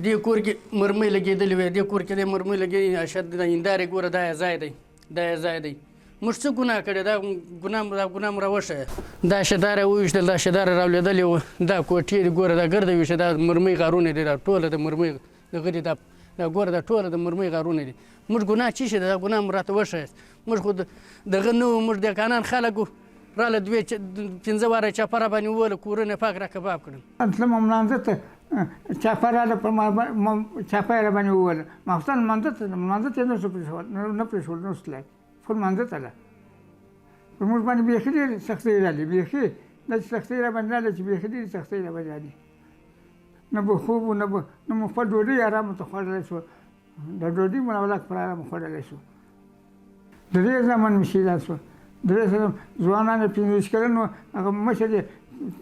دې کور کې مرمۍ لګېدلې وې، دې کور کې د مرمۍ لګېدلې اشد د هندارې ګوره دا یې ځای دی، دا یې ځای دی. موږ څه ګناه کړې؟ دا ګناه مو راوښیه. دا شداره وویشتل، دا شداره راولېدلې وه، دا کوټې دي ګوره، دا ګرده ویشته، دا مرمۍ غارونه دي، دا ټوله د مرمۍ دغه دي، دا ګوره دا ټوله د مرمۍ غارونه دي. موږ ګناه څه شي ده؟ دا ګناه مو راته وښیاست. موږ خو دغه نه وو، موږ دهقانان خلک وو، راله 2-5 واره چاپه را باندې ووهله، کورونه پاک را کباب کړل. تلم لمانځه ته، چاپه راله پر ما چاپه یې را باندې ووهله. ماخوستن لمانځه ته یې نه پرېښول، نه تللی، ټول لمانځه ته له. پر موږ باندې بیخي ډېرې سختۍ راغلې، بیخي داسې سختۍ را باندې راغلې چې بیخي ډېرې سختۍ را باندې راغلې. نه به خوب و، نه مو خپل ډوډۍ ارامه ته خوړلی شوه. د ډوډۍ مو اولاد پر ارامه خوړلی شو. 3 زامن مې شهیدان شوه. 3 ځوانان یې 25 کلن وو، هغه مشر یې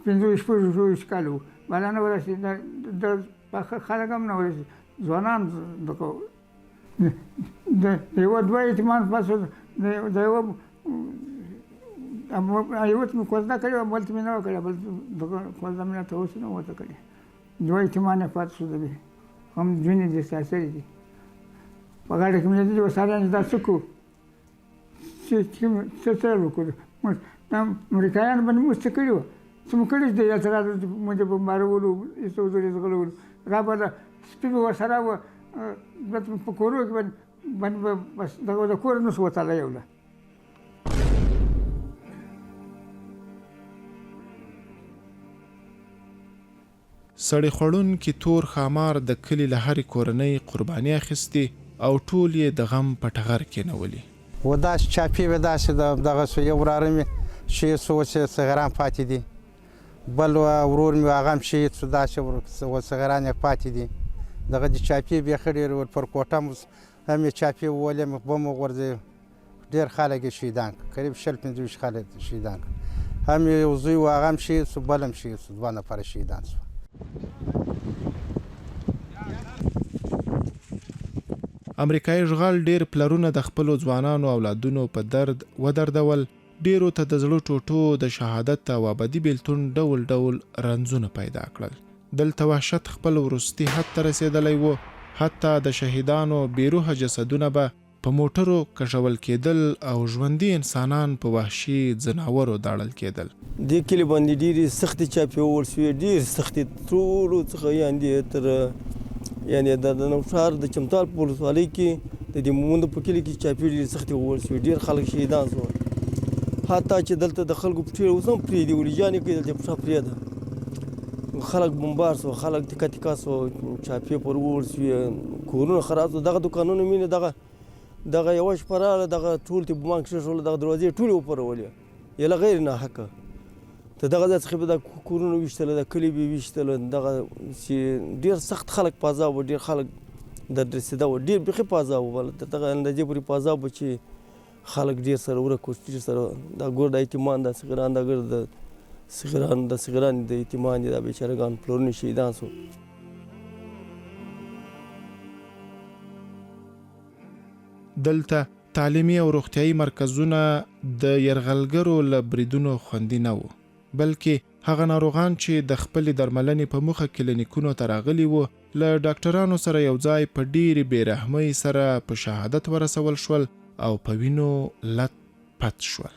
25-26 کاله وو. بالا نه ورسېد، د پاخه خلک هم نه ورسېد، ځوانان دغه د یوه 2 یتیمان پس د یوه مې کوزده کړې وه، بل ته مې نه وه کړې، بل دغه کوزده مې راته اوس نه ورته کړې. 2 یتیمان یې پاتې شو، د هم ځینې دي ساسرې دي. په غاړه کې مې لیدلي وه ساریان چې دا څه کړو، څه وکړو. دا امریکایانو باندې موږ څه کړي وه، څه مو کړي چې د یاسرات موږ یې بمبارولو، ایسته وزرې ځغلولو، را به سپي به ورسره وه، په کورو کې باندې به بس دغه د کوره نه شو وتلی یو له. سړی خوړونکي تور ښامار د کلي له هرې کورنۍ قرباني اخیستې او ټول یې د غم په ټغر کېنولي. و داسې چاپې وې، داسې دغه سو، یو وراره مې شهید سو، اوس یې صغیران پاتې دي. بل ورور مې هغه هم شهید سو، داسې صغیران یې پاتې دي. دغه د چاپې بیخي ډېر ول، پر کوټه هم یې چاپې وولې، بم وغورځوي، ډېر خلک یې شهیدان کړه، قریب 20-25 خلک شهیدان کړه. هم یو زوی و، هغه هم شهید سو، بل هم شهید سو، 2 نفره شهیدان سو. امریکایي اشغال ډېر پلرونه د خپلو ځوانانو اولادونو په درد ودردول. ډېرو ته د زړه ټوټو د شهادت او ابدي بیلتون ډول ډول رنځونه پیدا کړل. دلته وحشت خپل وروستي حد ته رسېدلی و. حتی د شهیدانو بیروحه جسدونه به په موټرو کشول کېدل او ژوندي انسانان په وحشي ځناورو داړل کېدل. دې کلي باندې ډېرې سختې چاپې وول شوې، ډېرې سختې، ټولو څخه یعنې تر د نوشهر د چمتال په ولسوالۍ کې د دې مومند په کلي کې چاپې ډېرې سختې وول شوې، ډېر خلک شهیدان شول. حتی چې دلته د خلکو پټې اوس هم پرېږدي، ولیجانې کوي، دلته پښه پرېږده، خلک بمبار شو، خلک تکه تکه شو، چاپې پر وول شوې، کورونه خراب شو. دغه دوکانونه مینې دغه یوه شپه راغله، دغه ټول ته بمان کېښودل، دغه دروازې ټولې وپرولې، یله غیر ناحقه. ته دغه ځای څخه به دا کورونه ویشتله، دا کلي به ویشتله، دغه چې ډېر سخت خلک په عذاب وو، ډېر خلک درد رسېده وو، ډېر بیخي په عذاب وو. تر دغه اندازې پورې په عذاب وو چې خلک ډېر سره ورک وو، ډېر سره دا ګور د یتیمان، دا صغیران، دا ګر د صغیران د یتیمان دي، دا بیچارهګان پلرونه شهیدان شو. دلته تعلیمي او روغتیایي مرکزونه د یرغلګرو له بریدونو خوندي نه وو، بلکې هغه ناروغان چې د خپلې درملنې په موخه کلینیکونو ته راغلي وو له ډاکټرانو سره یو ځای په ډېرې بېرحمۍ سره په شهادت ورسول شول او په وینو لت پت شول.